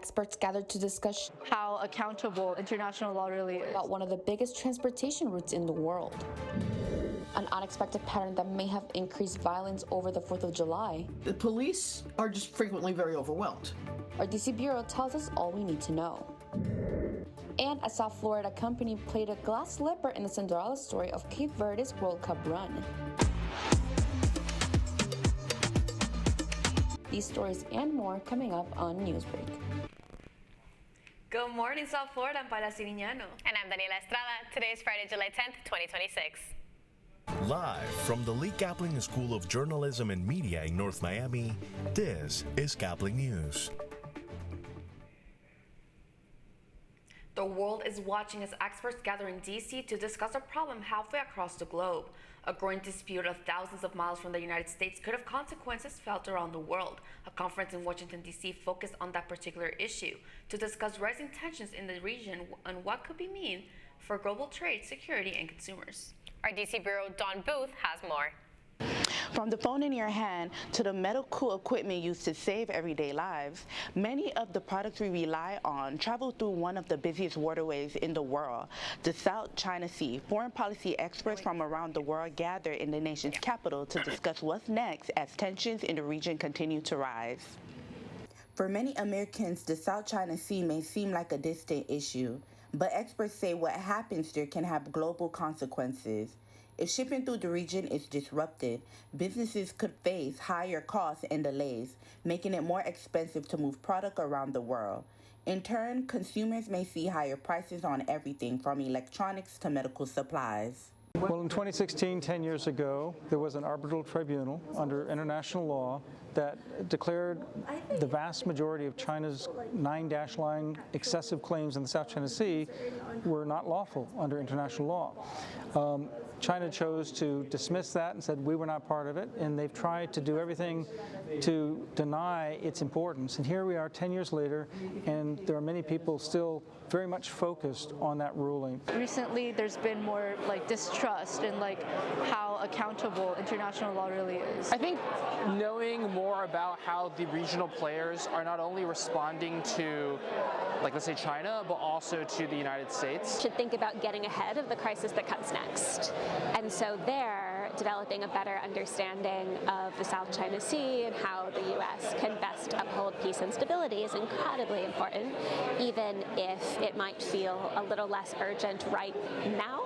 Experts gathered to discuss how accountable international law really is about one of the biggest transportation routes in the world. An unexpected pattern that may have increased violence over the 4th of July. The police are just frequently very overwhelmed. Our DC Bureau tells us all we need to know. And a South Florida company played a glass slipper in the Cinderella story of Cape Verde's World Cup run. These stories and more coming up on Newsbreak. Good morning, South Florida. I'm Paula Sirignano. And I'm Daniela Estrada. Today is Friday, July 10th, 2026. Live from the Lee Caplin School of Journalism and Media in North Miami, this is Caplin News. The world is watching as experts gather in D.C. to discuss a problem halfway across the globe. A growing dispute of thousands of miles from the United States could have consequences felt around the world. A conference in Washington, D.C. focused on that particular issue to discuss rising tensions in the region and what could be mean for global trade, security, and consumers. Our D.C. Bureau, Dawn Booth, has more. From the phone in your hand to the medical equipment used to save everyday lives, many of the products we rely on travel through one of the busiest waterways in the world, the South China Sea. Foreign policy experts from around the world gather in the nation's capital to discuss what's next as tensions in the region continue to rise. For many Americans, the South China Sea may seem like a distant issue, but experts say what happens there can have global consequences. If shipping through the region is disrupted, businesses could face higher costs and delays, making it more expensive to move product around the world. In turn, consumers may see higher prices on everything from electronics to medical supplies. Well, in 2016, 10 years ago, there was an arbitral tribunal under international law that declared the vast majority of China's 9-dash line excessive claims in the South China Sea were not lawful under international law. China chose to dismiss that and said we were not part of it, and they've tried to do everything to deny its importance. And here we are 10 years later, and there are many people still very much focused on that ruling. Recently, there's been more distrust in how accountable international law really is. I think knowing more about how the regional players are not only responding to, let's say China, but also to the United States. Should think about getting ahead of the crisis that comes next. And so there, developing a better understanding of the South China Sea and how the U.S. can best uphold peace and stability is incredibly important, even if it might feel a little less urgent right now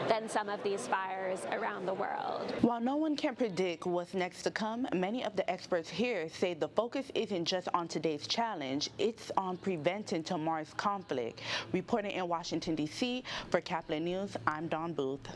than some of these fires around the world. While no one can predict what's next to come, many of the experts here say the focus isn't just on today's challenge, it's on preventing tomorrow's conflict. Reporting in Washington, D.C. for Caplin News, I'm Dawn Booth.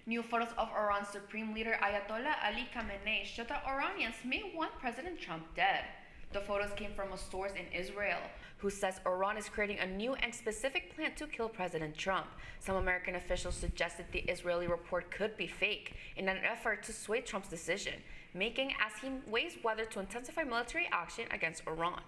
New photos of Iran's supreme leader Ayatollah Ali Khamenei show that Iranians may want President Trump dead. The photos came from a source in Israel who says Iran is creating a new and specific plan to kill President Trump. Some American officials suggested the Israeli report could be fake in an effort to sway Trump's decision, making as he weighs whether to intensify military action against Iran.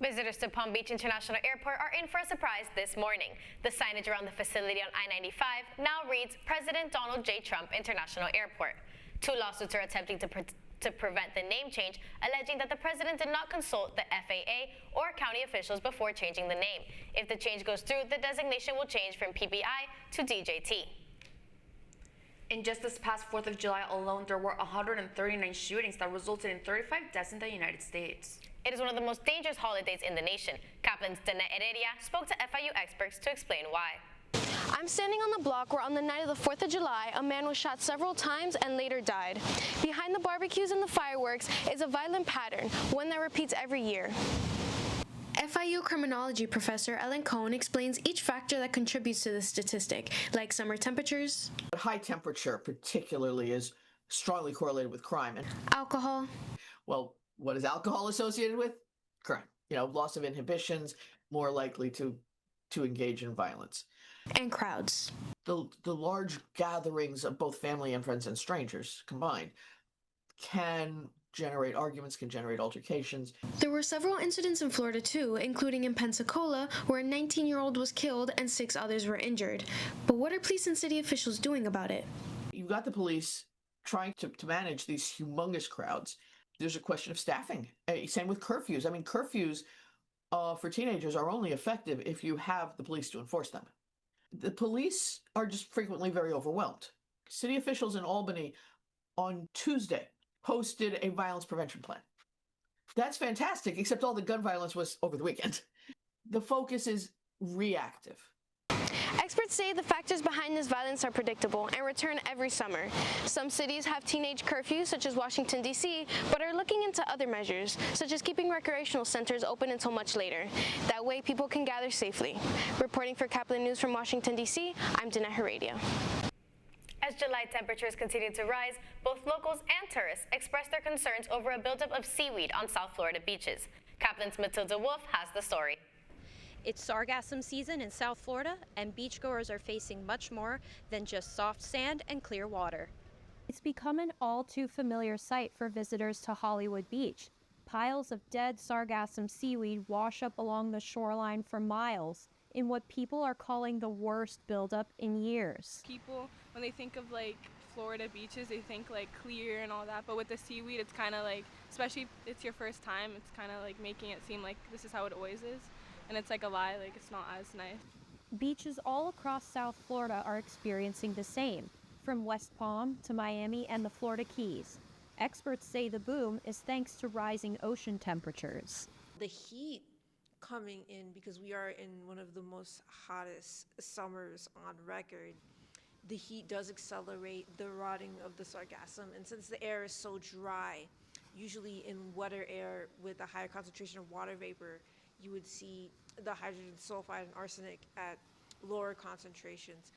Visitors to Palm Beach International Airport are in for a surprise this morning. The signage around the facility on I-95 now reads President Donald J. Trump International Airport. Two lawsuits are attempting to prevent the name change, alleging that the president did not consult the FAA or county officials before changing the name. If the change goes through, the designation will change from PBI to DJT. In just this past 4th of July alone, there were 139 shootings that resulted in 35 deaths in the United States. It is one of the most dangerous holidays in the nation. Caplin's Danette Heredia spoke to FIU experts to explain why. I'm standing on the block where on the night of the 4th of July, a man was shot several times and later died. Behind the barbecues and the fireworks is a violent pattern, one that repeats every year. FIU criminology professor Ellen Cohn explains each factor that contributes to this statistic, like summer temperatures. High temperature particularly is strongly correlated with crime. And alcohol. Well, what is alcohol associated with? Crime. Loss of inhibitions, more likely to engage in violence. And crowds. The large gatherings of both family and friends and strangers combined can generate arguments, can generate altercations. There were several incidents in Florida too, including in Pensacola, where a 19-year-old was killed and 6 others were injured. But what are police and city officials doing about it? You've got the police trying to manage these humongous crowds. There's a question of staffing. Same with curfews. Curfews for teenagers are only effective if you have the police to enforce them. The police are just frequently very overwhelmed. City officials in Albany on Tuesday posted a violence prevention plan. That's fantastic, except all the gun violence was over the weekend. The focus is reactive. Experts say the factors behind this violence are predictable and return every summer. Some cities have teenage curfews, such as Washington, D.C., but are looking into other measures, such as keeping recreational centers open until much later. That way, people can gather safely. Reporting for Caplin News from Washington, D.C., I'm Dinette Heredia. As July temperatures continue to rise, both locals and tourists express their concerns over a buildup of seaweed on South Florida beaches. Caplin's Matilda Wolf has the story. It's sargassum season in South Florida, and beachgoers are facing much more than just soft sand and clear water. It's become an all too familiar sight for visitors to Hollywood Beach. Piles of dead sargassum seaweed wash up along the shoreline for miles in what people are calling the worst buildup in years. People, when they think of like Florida beaches, they think like clear and all that, but with the seaweed, it's kind of like, especially if it's your first time, it's kind of like making it seem like this is how it always is. And it's like a lie, like it's not as nice. Beaches all across South Florida are experiencing the same, from West Palm to Miami and the Florida Keys. Experts say the boom is thanks to rising ocean temperatures. The heat coming in, because we are in one of the most hottest summers on record, the heat does accelerate the rotting of the sargassum. And since the air is so dry, usually in wetter air with a higher concentration of water vapor, you would see the hydrogen sulfide and arsenic at lower concentrations.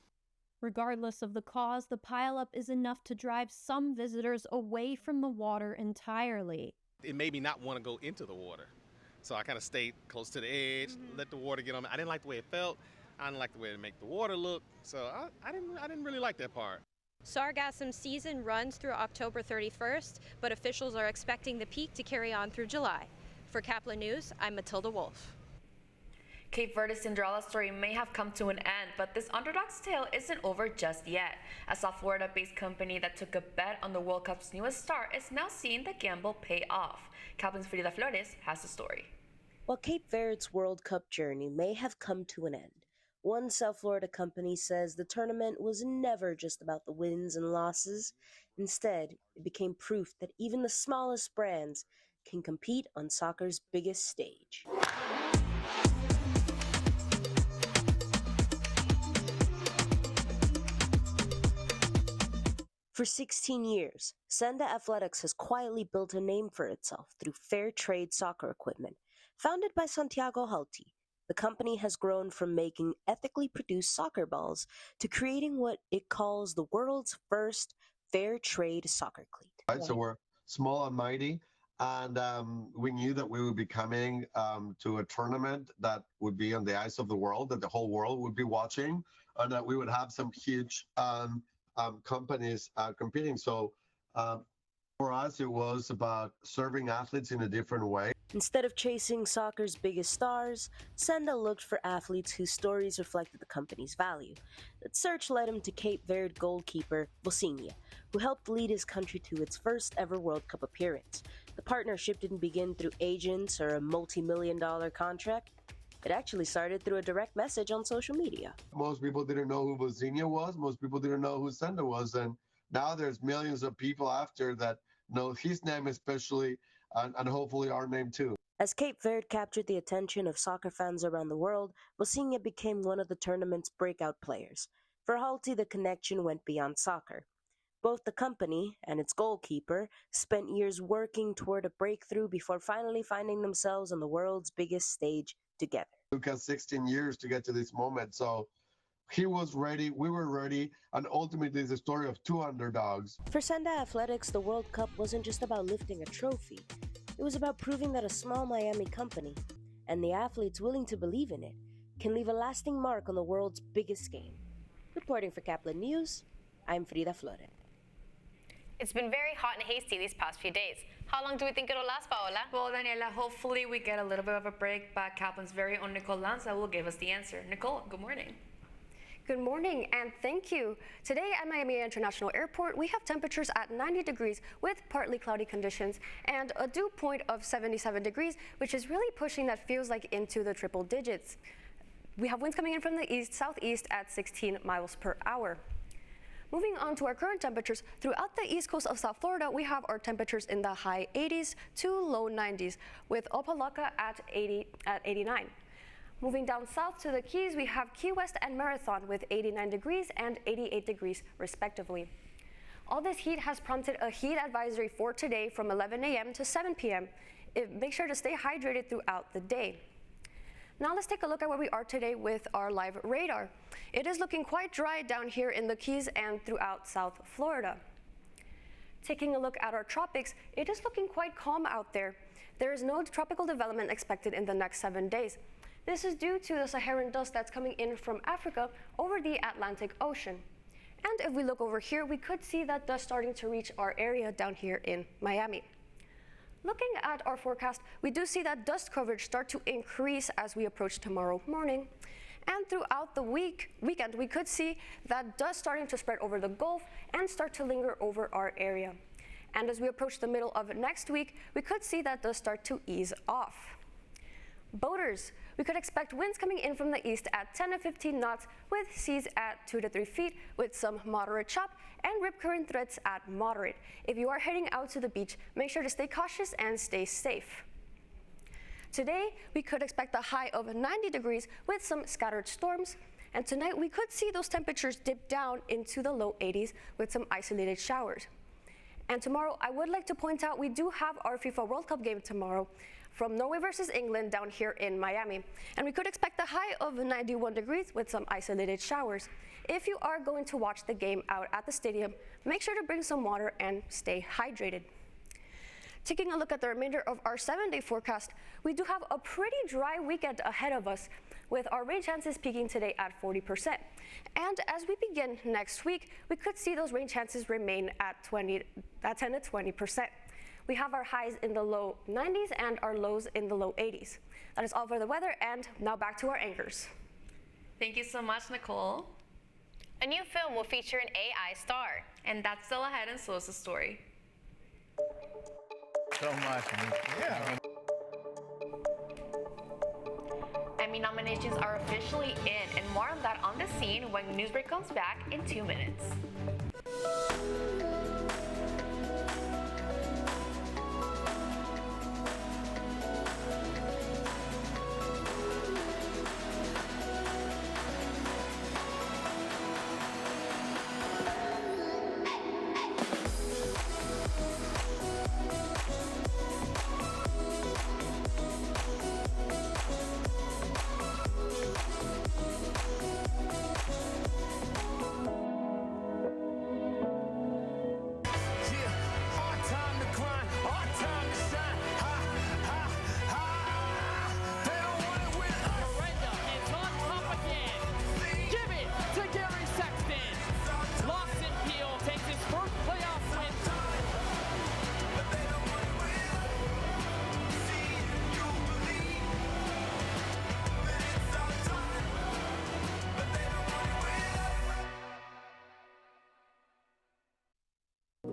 Regardless of the cause, the pileup is enough to drive some visitors away from the water entirely. It made me not want to go into the water. So I kind of stayed close to the edge, let the water get on me. I didn't like the way it felt. I didn't like the way it made the water look. So I didn't really like that part. Sargassum season runs through October 31st, but officials are expecting the peak to carry on through July. For Caplin News, I'm Matilda Wolf. Cape Verde's Cinderella story may have come to an end, but this underdog's tale isn't over just yet. A South Florida-based company that took a bet on the World Cup's newest star is now seeing the gamble pay off. Caplin's Frida Flores has the story. While Cape Verde's World Cup journey may have come to an end, one South Florida company says the tournament was never just about the wins and losses. Instead, it became proof that even the smallest brands can compete on soccer's biggest stage. For 16 years, Senda Athletics has quietly built a name for itself through fair trade soccer equipment. Founded by Santiago Halti, the company has grown from making ethically produced soccer balls to creating what it calls the world's first fair trade soccer cleat. Right, so we're small and mighty. And we knew that we would be coming to a tournament that would be on the eyes of the world, that the whole world would be watching, and that we would have some huge companies competing. So for us, it was about serving athletes in a different way. Instead of chasing soccer's biggest stars, Senda looked for athletes whose stories reflected the company's value. That search led him to Cape Verde goalkeeper Vosinha, who helped lead his country to its first ever World Cup appearance. The partnership didn't begin through agents or a multi-million-dollar contract. It actually started through a direct message on social media. Most people didn't know who Vosinha was. Most people didn't know who Senda was. And now there's millions of people after that know his name especially, and hopefully our name too. As Cape Verde captured the attention of soccer fans around the world, Vosinha became one of the tournament's breakout players. For Halti, the connection went beyond soccer. Both the company and its goalkeeper spent years working toward a breakthrough before finally finding themselves on the world's biggest stage together. It took us 16 years to get to this moment, so he was ready, we were ready, and ultimately it's a story of two underdogs. For Senda Athletics, the World Cup wasn't just about lifting a trophy. It was about proving that a small Miami company, and the athletes willing to believe in it, can leave a lasting mark on the world's biggest game. Reporting for Caplin News, I'm Frida Flores. It's been very hot and hasty these past few days. How long do we think it'll last, Paola? Well, Daniela, hopefully we get a little bit of a break, but Caplin's very own Nicole Lanza will give us the answer. Nicole, good morning. Good morning and thank you. Today at Miami International Airport, we have temperatures at 90 degrees with partly cloudy conditions and a dew point of 77 degrees, which is really pushing that feels like into the triple digits. We have winds coming in from the southeast at 16 miles per hour. Moving on to our current temperatures, throughout the east coast of South Florida, we have our temperatures in the high 80s to low 90s, with Opa-locka at 89. Moving down south to the Keys, we have Key West and Marathon with 89 degrees and 88 degrees respectively. All this heat has prompted a heat advisory for today from 11 a.m. to 7 p.m. Make sure to stay hydrated throughout the day. Now let's take a look at where we are today with our live radar. It is looking quite dry down here in the Keys and throughout South Florida. Taking a look at our tropics, it is looking quite calm out there. There is no tropical development expected in the next 7 days. This is due to the Saharan dust that's coming in from Africa over the Atlantic Ocean. And if we look over here, we could see that dust starting to reach our area down here in Miami. Looking at our forecast, we do see that dust coverage start to increase as we approach tomorrow morning. And throughout the weekend, we could see that dust starting to spread over the Gulf and start to linger over our area. And as we approach the middle of next week, we could see that dust start to ease off. Boaters, we could expect winds coming in from the east at 10 to 15 knots with seas at 2 to 3 feet with some moderate chop and rip current threats at moderate. If you are heading out to the beach, make sure to stay cautious and stay safe. Today, we could expect a high of 90 degrees with some scattered storms. And tonight, we could see those temperatures dip down into the low 80s with some isolated showers. And tomorrow, I would like to point out we do have our FIFA World Cup game tomorrow from Norway versus England down here in Miami. And we could expect a high of 91 degrees with some isolated showers. If you are going to watch the game out at the stadium, make sure to bring some water and stay hydrated. Taking a look at the remainder of our 7-day forecast, we do have a pretty dry weekend ahead of us, with our rain chances peaking today at 40%. And as we begin next week, we could see those rain chances remain at 10 to 20%. We have our highs in the low 90s and our lows in the low 80s. That is all for the weather, and now back to our anchors. Thank you so much, Nicole. A new film will feature an AI star. And that's still ahead, and so is the story. So much. Yeah. Emmy nominations are officially in, and more on that on the scene when Newsbreak comes back in 2 minutes.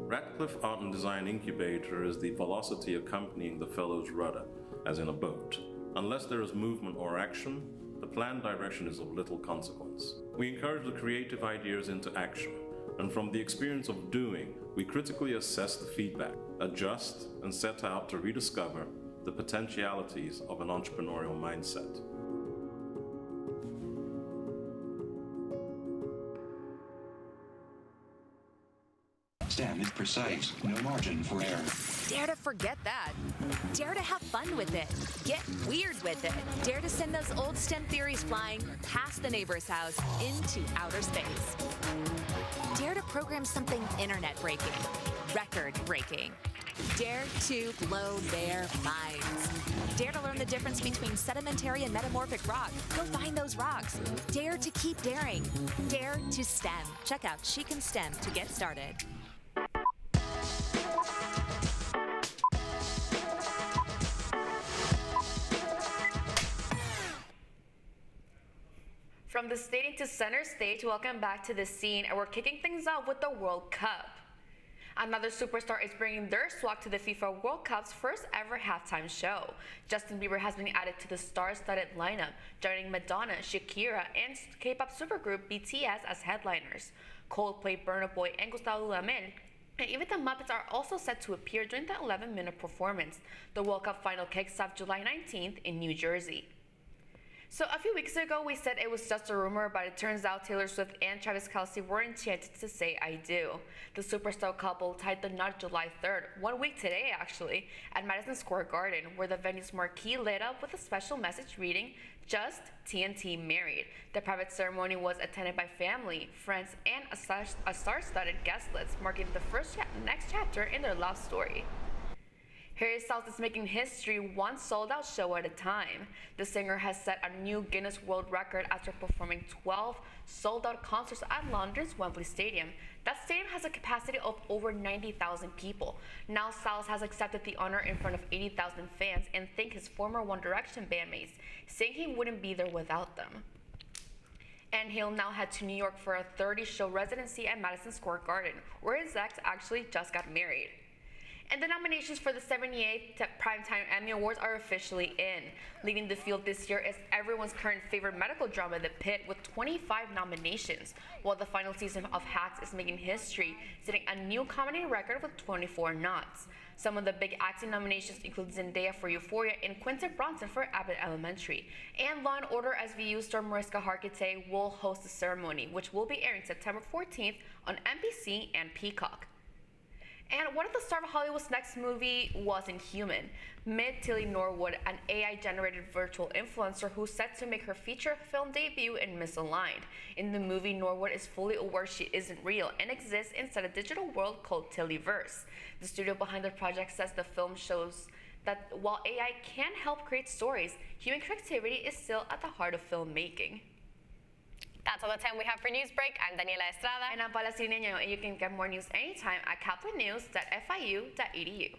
Radcliffe Art and Design Incubator is the velocity accompanying the fellow's rudder, as in a boat. Unless there is movement or action, the planned direction is of little consequence. We encourage the creative ideas into action, and from the experience of doing, we critically assess the feedback, adjust, and set out to rediscover the potentialities of an entrepreneurial mindset. Stem is precise, no margin for error. Dare to forget that. Dare to have fun with it. Get weird with it. Dare to send those old STEM theories flying past the neighbor's house into outer space. Dare to program something internet-breaking, record-breaking. Dare to blow their minds. Dare to learn the difference between sedimentary and metamorphic rock. Go find those rocks. Dare to keep daring. Dare to STEM. Check out She Can STEM to get started. From From the stadium to center stage, welcome back to the scene, and we're kicking things off with the World Cup. Another superstar is bringing their swag to the FIFA World Cup's first ever halftime show. Justin Bieber has been added to the star-studded lineup, joining Madonna, Shakira, and K-pop supergroup BTS as headliners. Coldplay, Burna Boy, and Gustavo Dudamel, and even the Muppets are also set to appear during the 11-minute performance. The World Cup final kicks off July 19th in New Jersey. So a few weeks ago, we said it was just a rumor, but it turns out Taylor Swift and Travis Kelce were enchanted to say I do. The superstar couple tied the knot July 3rd, 1 week today actually, at Madison Square Garden, where the venue's marquee lit up with a special message reading, "Just TNT Married." The private ceremony was attended by family, friends, and a star-studded guest list, marking the next chapter in their love story. Harry Styles is making history one sold-out show at a time. The singer has set a new Guinness World Record after performing 12 sold-out concerts at London's Wembley Stadium. That stadium has a capacity of over 90,000 people. Now Styles has accepted the honor in front of 80,000 fans and thanked his former One Direction bandmates, saying he wouldn't be there without them. And he'll now head to New York for a 30-show residency at Madison Square Garden, where his ex actually just got married. And the nominations for the 78th Primetime Emmy Awards are officially in. Leading the field this year is everyone's current favorite medical drama, The Pitt, with 25 nominations, while the final season of Hacks is making history, setting a new comedy record with 24 nods. Some of the big acting nominations include Zendaya for Euphoria and Quentin Bronson for Abbott Elementary. And Law & Order SVU star Mariska Hargitay will host the ceremony, which will be airing September 14th on NBC and Peacock. And one of the stars of Hollywood's next movie was Inhuman. Tilly Norwood, an AI-generated virtual influencer who's set to make her feature film debut in Misaligned. In the movie, Norwood is fully aware she isn't real and exists inside a digital world called Tillyverse. The studio behind the project says the film shows that while AI can help create stories, human creativity is still at the heart of filmmaking. That's all the time we have for Newsbreak. I'm Daniela Estrada. And I'm Paula Cineño, and you can get more news anytime at caplinnews.fiu.edu.